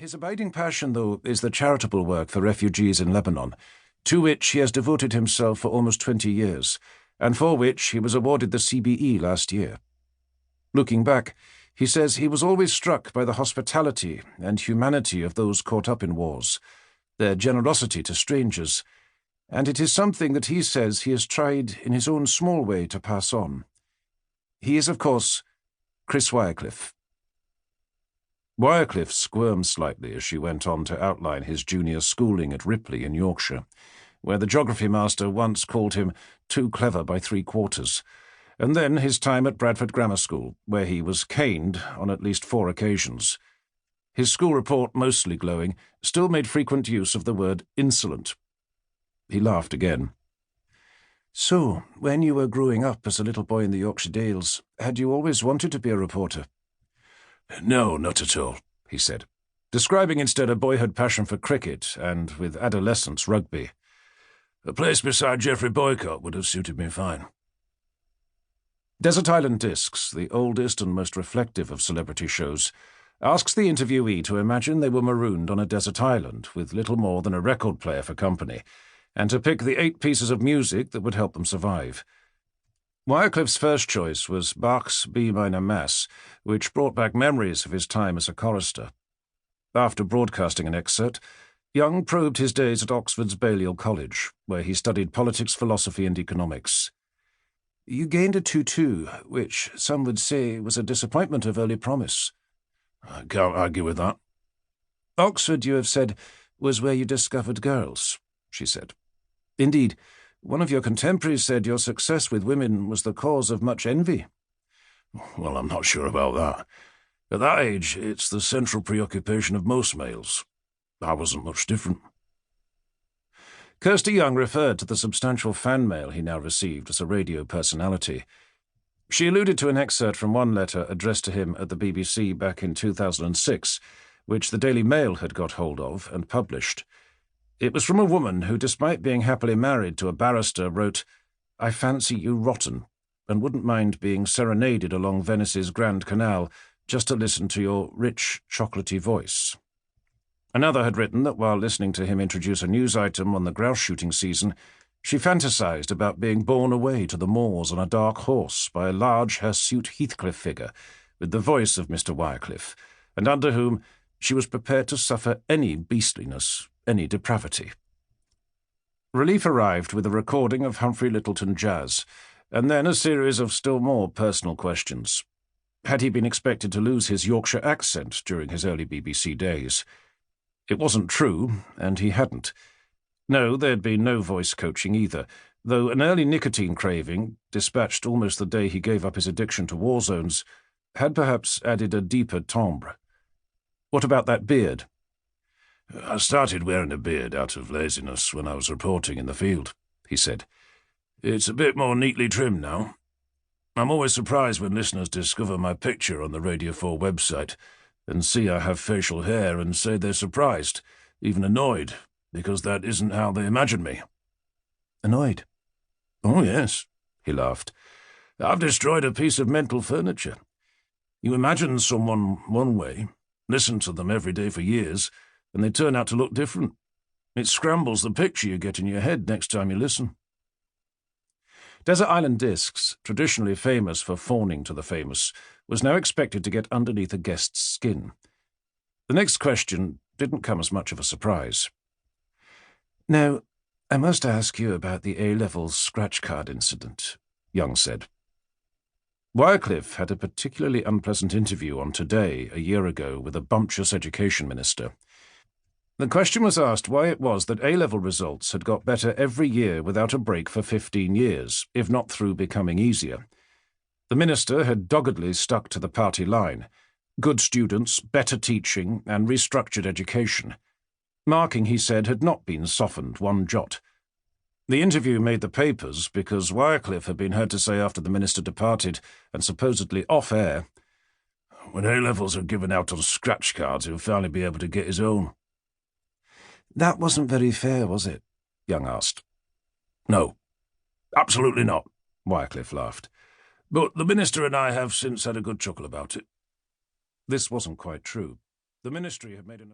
His abiding passion, though, is the charitable work for refugees in Lebanon, to which he has devoted himself for almost 20 years, and for which he was awarded the CBE last year. Looking back, he says he was always struck by the hospitality and humanity of those caught up in wars, their generosity to strangers, and it is something that he says he has tried in his own small way to pass on. He is, of course, Chris Wyrecliffe. Wyrecliffe squirmed slightly as she went on to outline his junior schooling at Ripley in Yorkshire, where the geography master once called him too clever by 3/4, and then his time at Bradford Grammar School, where he was caned on at least 4 occasions. His school report, mostly glowing, still made frequent use of the word insolent. He laughed again. "So, when you were growing up as a little boy in the Yorkshire Dales, had you always wanted to be a reporter?" "No, not at all," he said, describing instead a boyhood passion for cricket and, with adolescence, rugby. "A place beside Geoffrey Boycott would have suited me fine." Desert Island Discs, the oldest and most reflective of celebrity shows, asks the interviewee to imagine they were marooned on a desert island with little more than a record player for company, and to pick the 8 pieces of music that would help them survive. Wyrecliffe's first choice was Bach's B minor Mass, which brought back memories of his time as a chorister. After broadcasting an excerpt, Young probed his days at Oxford's Balliol College, where he studied politics, philosophy and economics. "You gained a 2-2, which some would say was a disappointment of early promise." "I can't argue with that." "Oxford, you have said, was where you discovered girls," she said. "Indeed, one of your contemporaries said your success with women was the cause of much envy." "Well, I'm not sure about that. At that age, it's the central preoccupation of most males. I wasn't much different." Kirsty Young referred to the substantial fan mail he now received as a radio personality. She alluded to an excerpt from one letter addressed to him at the BBC back in 2006, which the Daily Mail had got hold of and published. It was from a woman who, despite being happily married to a barrister, wrote, "I fancy you rotten, and wouldn't mind being serenaded along Venice's Grand Canal just to listen to your rich, chocolatey voice." Another had written that while listening to him introduce a news item on the grouse shooting season, she fantasized about being borne away to the moors on a dark horse by a large hirsute Heathcliff figure with the voice of Mr. Wyrecliffe, and under whom she was prepared to suffer any beastliness, any depravity. Relief arrived with a recording of Humphrey Lyttelton jazz, and then a series of still more personal questions. Had he been expected to lose his Yorkshire accent during his early BBC days? It wasn't true, and he hadn't. No, there'd been no voice coaching either, though an early nicotine craving, dispatched almost the day he gave up his addiction to war zones, had perhaps added a deeper timbre. What about that beard? "I started wearing a beard out of laziness when I was reporting in the field," he said. "It's a bit more neatly trimmed now. I'm always surprised when listeners discover my picture on the Radio 4 website and see I have facial hair and say they're surprised, even annoyed, because that isn't how they imagine me." "Annoyed?" "Oh, yes," he laughed. "I've destroyed a piece of mental furniture. You imagine someone one way, listen to them every day for years, and they turn out to look different. It scrambles the picture you get in your head next time you listen." Desert Island Discs, traditionally famous for fawning to the famous, was now expected to get underneath a guest's skin. The next question didn't come as much of a surprise. "Now, I must ask you about the A-Levels scratch card incident," Young said. Wyrecliffe had a particularly unpleasant interview on Today a year ago with a bumptious education minister. The question was asked why it was that A-level results had got better every year without a break for 15 years, if not through becoming easier. The minister had doggedly stuck to the party line: good students, better teaching, and restructured education. Marking, he said, had not been softened one jot. The interview made the papers because Wyrecliffe had been heard to say after the minister departed, and supposedly off-air, "When A-levels are given out on scratch cards, he'll finally be able to get his own." "That wasn't very fair, was it?" Young asked. "No, absolutely not," Wyrecliffe laughed. "But the minister and I have since had a good chuckle about it." This wasn't quite true. The ministry had made an